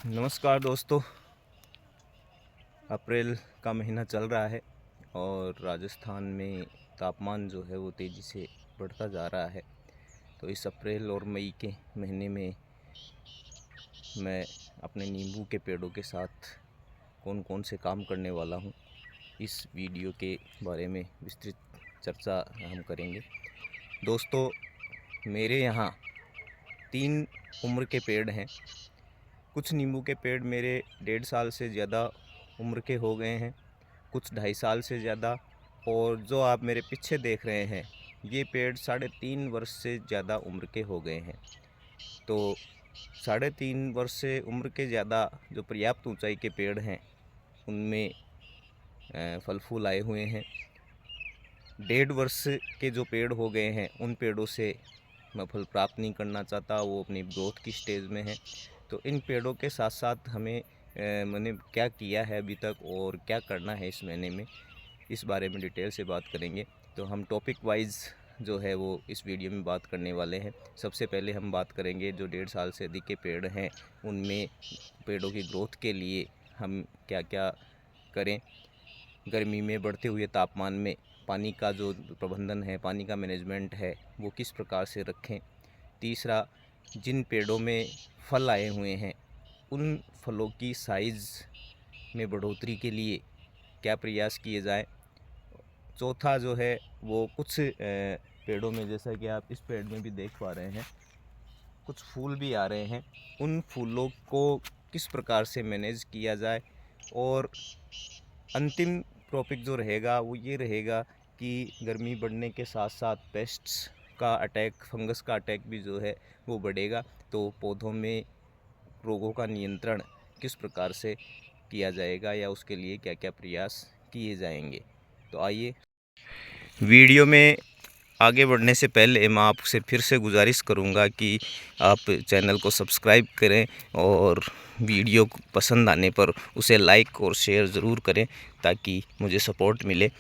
नमस्कार दोस्तों। अप्रैल का महीना चल रहा है और राजस्थान में तापमान जो है वो तेज़ी से बढ़ता जा रहा है। तो इस अप्रैल और मई के महीने में मैं अपने नींबू के पेड़ों के साथ कौन कौन से काम करने वाला हूँ, इस वीडियो के बारे में विस्तृत चर्चा हम करेंगे। दोस्तों, मेरे यहाँ 3 उम्र के पेड़ हैं। कुछ नींबू के पेड़ मेरे 1.5 साल से ज़्यादा उम्र के हो गए हैं, कुछ 2.5 साल से ज़्यादा, और जो आप मेरे पीछे देख रहे हैं ये पेड़ 3.5 वर्ष से ज़्यादा उम्र के हो गए हैं। तो 3.5 वर्ष से उम्र के ज़्यादा जो पर्याप्त ऊंचाई के पेड़ हैं उनमें फल फूल आए हुए हैं। 1.5 वर्ष के जो पेड़ हो गए हैं उन पेड़ों से मैं फल प्राप्त नहीं करना चाहता, वो अपनी ग्रोथ की स्टेज में है। तो इन पेड़ों के साथ साथ मैंने क्या किया है अभी तक और क्या करना है इस महीने में, इस बारे में डिटेल से बात करेंगे। तो हम टॉपिक वाइज जो है वो इस वीडियो में बात करने वाले हैं। सबसे पहले हम बात करेंगे जो 1.5 साल से अधिक के पेड़ हैं उनमें पेड़ों की ग्रोथ के लिए हम क्या क्या करें। गर्मी में बढ़ते हुए तापमान में पानी का जो प्रबंधन है, पानी का मैनेजमेंट है, वो किस प्रकार से रखें। तीसरा, जिन पेड़ों में फल आए हुए हैं उन फलों की साइज़ में बढ़ोतरी के लिए क्या प्रयास किए जाए। चौथा जो है वो कुछ पेड़ों में, जैसा कि आप इस पेड़ में भी देख पा रहे हैं, कुछ फूल भी आ रहे हैं, उन फूलों को किस प्रकार से मैनेज किया जाए। और अंतिम टॉपिक जो रहेगा वो ये रहेगा कि गर्मी बढ़ने के साथ साथ पेस्ट्स का अटैक, फंगस का अटैक भी जो है वो बढ़ेगा। तो पौधों में रोगों का नियंत्रण किस प्रकार से किया जाएगा या उसके लिए क्या क्या प्रयास किए जाएंगे। तो आइए, वीडियो में आगे बढ़ने से पहले मैं आपसे फिर से गुजारिश करूंगा कि आप चैनल को सब्सक्राइब करें और वीडियो को पसंद आने पर उसे लाइक और शेयर ज़रूर करें ताकि मुझे सपोर्ट मिले।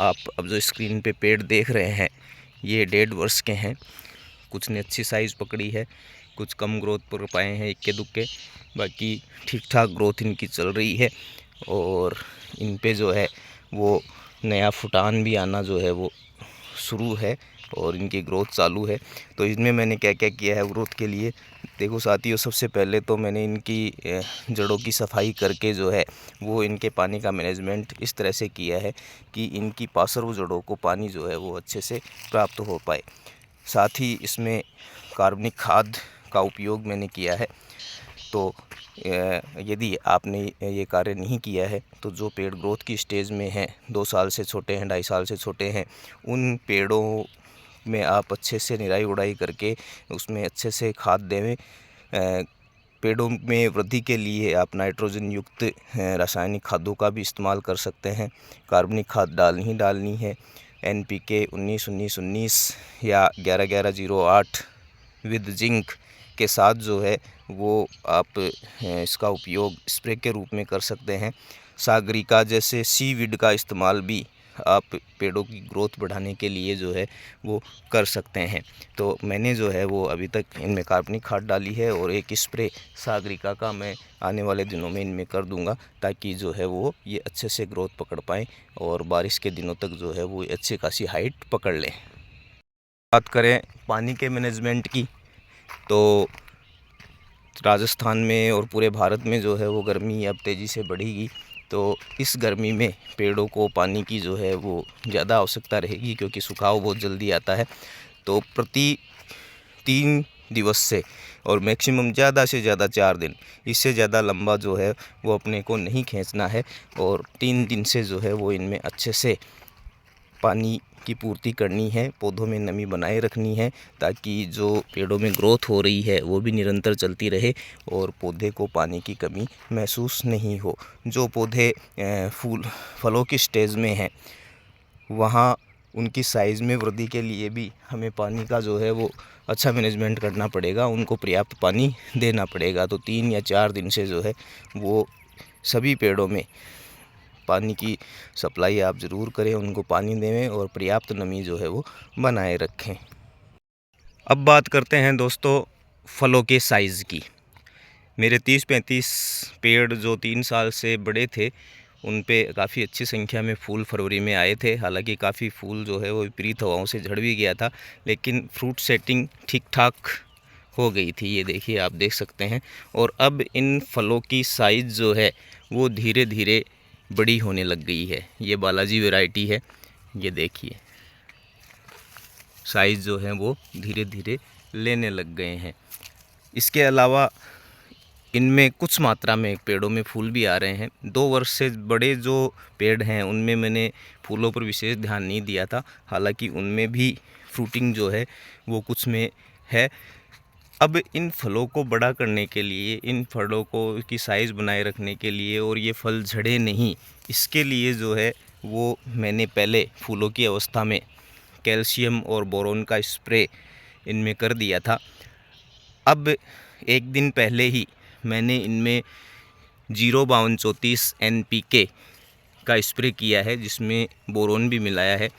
आप अब जो स्क्रीन पे पेड़ देख रहे हैं ये 1.5 वर्ष के हैं। कुछ ने अच्छी साइज़ पकड़ी है, कुछ कम ग्रोथ पर पाए हैं इक्के दुक्के, बाकी ठीक ठाक ग्रोथ इनकी चल रही है। और इन पे जो है वो नया फुटान भी आना जो है वो शुरू है और इनकी ग्रोथ चालू है। तो इसमें मैंने क्या क्या किया है ग्रोथ के लिए, देखो साथियों, सबसे पहले तो मैंने इनकी जड़ों की सफाई करके जो है वो इनके पानी का मैनेजमेंट इस तरह से किया है कि इनकी पार्श्व जड़ों को पानी जो है वो अच्छे से प्राप्त हो पाए। साथ ही इसमें कार्बनिक खाद का उपयोग मैंने किया है। तो यदि आपने ये कार्य नहीं किया है तो जो पेड़ ग्रोथ की स्टेज में हैं, 2 साल से छोटे हैं, 2.5 साल से छोटे हैं, उन पेड़ों में आप अच्छे से निराई उड़ाई करके उसमें अच्छे से खाद देवें। पेड़ों में वृद्धि के लिए आप नाइट्रोजन युक्त रासायनिक खादों का भी इस्तेमाल कर सकते हैं। कार्बनिक खाद डालनी है। NPK 19-19-19 या 11-11-08 विद जिंक के साथ जो है वो आप इसका उपयोग स्प्रे के रूप में कर सकते हैं। सागरिका जैसे सीवीड का इस्तेमाल भी आप पेड़ों की ग्रोथ बढ़ाने के लिए जो है वो कर सकते हैं। तो मैंने जो है वो अभी तक इनमें कार्बनिक खाद डाली है और एक स्प्रे सागरिका का मैं आने वाले दिनों में इनमें कर दूंगा ताकि जो है वो ये अच्छे से ग्रोथ पकड़ पाएँ और बारिश के दिनों तक जो है वो अच्छी खासी हाइट पकड़ लें। बात करें पानी के मैनेजमेंट की, तो राजस्थान में और पूरे भारत में जो है वो गर्मी अब तेज़ी से बढ़ेगी। तो इस गर्मी में पेड़ों को पानी की जो है वो ज़्यादा आवश्यकता रहेगी क्योंकि सूखाव बहुत जल्दी आता है। तो प्रति 3 दिवस से और मैक्सिमम ज़्यादा से ज़्यादा 4 दिन, इससे ज़्यादा लंबा जो है वो अपने को नहीं खींचना है और 3 दिन से जो है वो इनमें अच्छे से पानी की पूर्ति करनी है, पौधों में नमी बनाए रखनी है ताकि जो पेड़ों में ग्रोथ हो रही है वो भी निरंतर चलती रहे और पौधे को पानी की कमी महसूस नहीं हो। जो पौधे फलों की स्टेज में हैं वहाँ उनकी साइज़ में वृद्धि के लिए भी हमें पानी का जो है वो अच्छा मैनेजमेंट करना पड़ेगा, उनको पर्याप्त पानी देना पड़ेगा। तो 3 या 4 दिन से जो है वो सभी पेड़ों में पानी की सप्लाई आप ज़रूर करें, उनको पानी दें और पर्याप्त नमी जो है वो बनाए रखें। अब बात करते हैं दोस्तों फलों के साइज़ की। मेरे 30-35 पेड़ जो 3 साल से बड़े थे उन पे काफ़ी अच्छी संख्या में फूल फरवरी में आए थे। हालांकि काफ़ी फूल जो है वो विपरीत हवाओं से झड़ भी गया था, लेकिन फ्रूट सेटिंग ठीक ठाक हो गई थी। ये देखिए, आप देख सकते हैं। और अब इन फलों की साइज़ जो है वो धीरे धीरे बड़ी होने लग गई है। ये बालाजी वैरायटी है, ये देखिए साइज़ जो है वो धीरे धीरे लेने लग गए हैं। इसके अलावा इनमें कुछ मात्रा में पेड़ों में फूल भी आ रहे हैं। 2 वर्ष से बड़े जो पेड़ हैं उनमें मैंने फूलों पर विशेष ध्यान नहीं दिया था, हालांकि उनमें भी फ्रूटिंग जो है वो कुछ में है। अब इन फलों को बड़ा करने के लिए, इन फलों को की साइज़ बनाए रखने के लिए और ये फल झड़े नहीं, इसके लिए जो है वो मैंने पहले फूलों की अवस्था में कैल्शियम और बोरोन का स्प्रे इनमें कर दिया था। अब एक दिन पहले ही मैंने इनमें 05234 NPK का स्प्रे किया है, जिसमें बोरोन भी मिलाया है।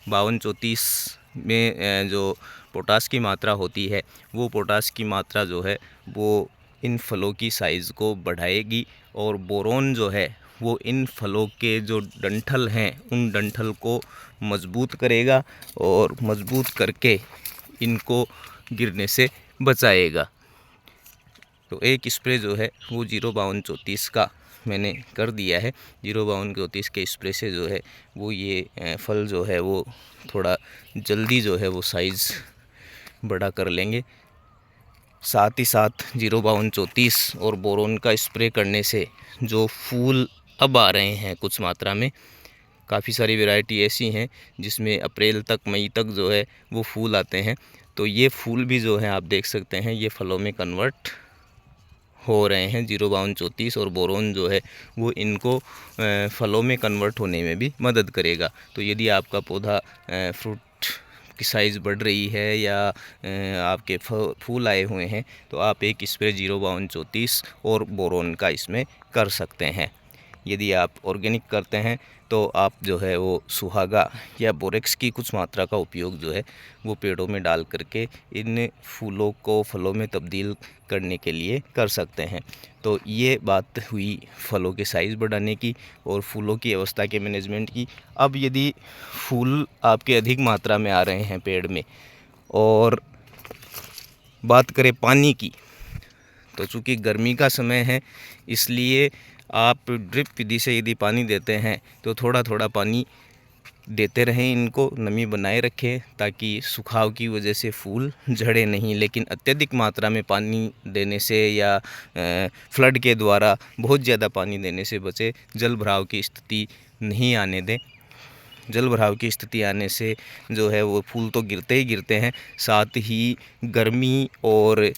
5234 में जो पोटास की मात्रा होती है, वो पोटास की मात्रा जो है वो इन फलों की साइज़ को बढ़ाएगी, और बोरोन जो है वो इन फलों के जो डंठल हैं उन डंठल को मजबूत करेगा और मजबूत करके इनको गिरने से बचाएगा। तो एक स्प्रे जो है वो 05234 का मैंने कर दिया है। 05234 के स्प्रे से जो है वो ये फल जो है वो थोड़ा जल्दी जो है वो साइज़ बड़ा कर लेंगे। साथ ही साथ 05234 और बोरोन का स्प्रे करने से जो फूल अब आ रहे हैं कुछ मात्रा में, काफ़ी सारी वैरायटी ऐसी हैं जिसमें अप्रैल तक, मई तक जो है वो फूल आते हैं। तो ये फूल भी जो है आप देख सकते हैं ये फलों में कन्वर्ट हो रहे हैं। 05234 और बोरोन जो है वो इनको फलों में कन्वर्ट होने में भी मदद करेगा। तो यदि आपका पौधा फ्रूट की साइज़ बढ़ रही है या आपके फूल आए हुए हैं, तो आप एक स्प्रे 05234 और बोरोन का इसमें कर सकते हैं। यदि आप ऑर्गेनिक करते हैं तो आप जो है वो सुहागा या बोरेक्स की कुछ मात्रा का उपयोग जो है वो पेड़ों में डाल करके इन फूलों को फलों में तब्दील करने के लिए कर सकते हैं। तो ये बात हुई फलों के साइज़ बढ़ाने की और फूलों की अवस्था के मैनेजमेंट की। अब यदि फूल आपके अधिक मात्रा में आ रहे हैं पेड़ में, और बात करें पानी की, तो चूँकि गर्मी का समय है इसलिए आप ड्रिप विधि से यदि पानी देते हैं तो थोड़ा थोड़ा पानी देते रहें, इनको नमी बनाए रखें ताकि सुखाव की वजह से फूल झड़े नहीं। लेकिन अत्यधिक मात्रा में पानी देने से या फ्लड के द्वारा बहुत ज़्यादा पानी देने से बचे। जल भराव की स्थिति नहीं आने दें। जल भराव की स्थिति आने से जो है वो फूल तो गिरते ही गिरते हैं, साथ ही गर्मी और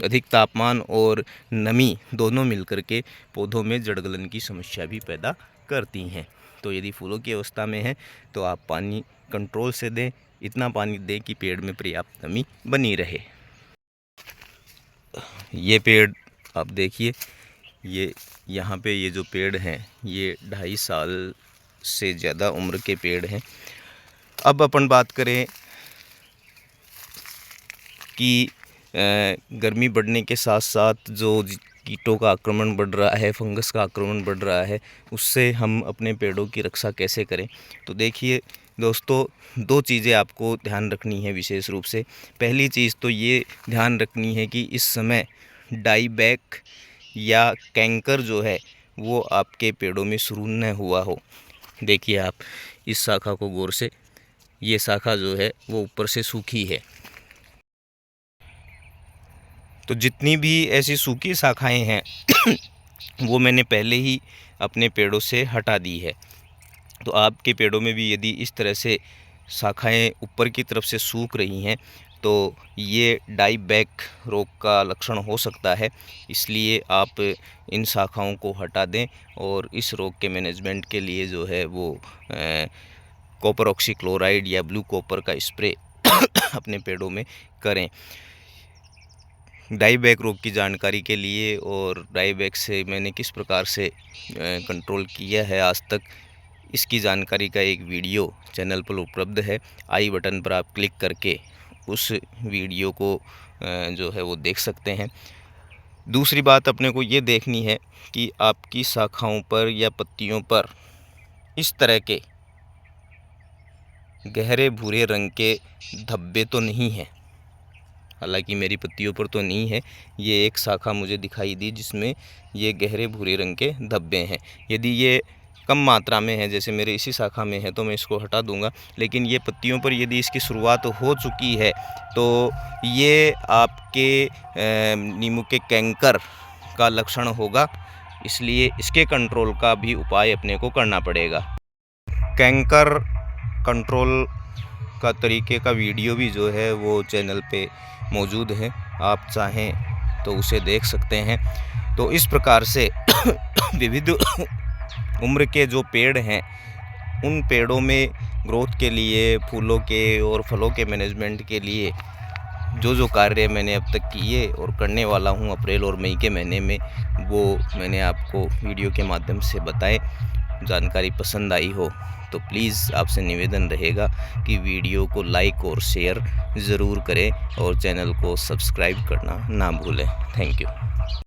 अधिक तापमान और नमी दोनों मिलकर के पौधों में जड़ गलन की समस्या भी पैदा करती हैं। तो यदि फूलों की अवस्था में है तो आप पानी कंट्रोल से दें, इतना पानी दें कि पेड़ में पर्याप्त नमी बनी रहे। ये पेड़ आप देखिए, ये यहाँ पे ये जो पेड़ हैं ये 2.5 साल से ज़्यादा उम्र के पेड़ हैं। अब अपन बात करें कि गर्मी बढ़ने के साथ साथ जो कीटों का आक्रमण बढ़ रहा है, फंगस का आक्रमण बढ़ रहा है, उससे हम अपने पेड़ों की रक्षा कैसे करें। तो देखिए दोस्तों, 2 चीज़ें आपको ध्यान रखनी है विशेष रूप से। पहली चीज़ तो ये ध्यान रखनी है कि इस समय डाईबैक या कैंकर जो है वो आपके पेड़ों में शुरू न हुआ हो। देखिए आप इस शाखा को गौर से, ये शाखा जो है वो ऊपर से सूखी है। तो जितनी भी ऐसी सूखी शाखाएं हैं वो मैंने पहले ही अपने पेड़ों से हटा दी है। तो आपके पेड़ों में भी यदि इस तरह से शाखाएं ऊपर की तरफ से सूख रही हैं तो ये डाईबैक रोग का लक्षण हो सकता है। इसलिए आप इन शाखाओं को हटा दें और इस रोग के मैनेजमेंट के लिए जो है वो कॉपर ऑक्सीक्लोराइड या ब्लू कॉपर का स्प्रे अपने पेड़ों में करें। डाईबैक रोग की जानकारी के लिए और डाईबैक से मैंने किस प्रकार से कंट्रोल किया है आज तक, इसकी जानकारी का एक वीडियो चैनल पर उपलब्ध है। आई बटन पर आप क्लिक करके उस वीडियो को जो है वो देख सकते हैं। दूसरी बात अपने को ये देखनी है कि आपकी शाखाओं पर या पत्तियों पर इस तरह के गहरे भूरे रंग के धब्बे तो नहीं हैं। हालांकि मेरी पत्तियों पर तो नहीं है, ये एक शाखा मुझे दिखाई दी जिसमें ये गहरे भूरे रंग के धब्बे हैं। यदि ये कम मात्रा में है, जैसे मेरे इसी शाखा में है, तो मैं इसको हटा दूंगा। लेकिन ये पत्तियों पर यदि इसकी शुरुआत हो चुकी है तो ये आपके नींबू के कैंकर का लक्षण होगा, इसलिए इसके कंट्रोल का भी उपाय अपने को करना पड़ेगा। कैंकर कंट्रोल का तरीके का वीडियो भी जो है वो चैनल पे मौजूद है, आप चाहें तो उसे देख सकते हैं। तो इस प्रकार से विविध उम्र के जो पेड़ हैं, उन पेड़ों में ग्रोथ के लिए, फूलों के और फलों के मैनेजमेंट के लिए जो कार्य मैंने अब तक किए और करने वाला हूं अप्रैल और मई के महीने में, वो मैंने आपको वीडियो के माध्यम से बताए। जानकारी पसंद आई हो तो प्लीज़ आपसे निवेदन रहेगा कि वीडियो को लाइक और शेयर ज़रूर करें और चैनल को सब्सक्राइब करना ना भूलें। Thank you.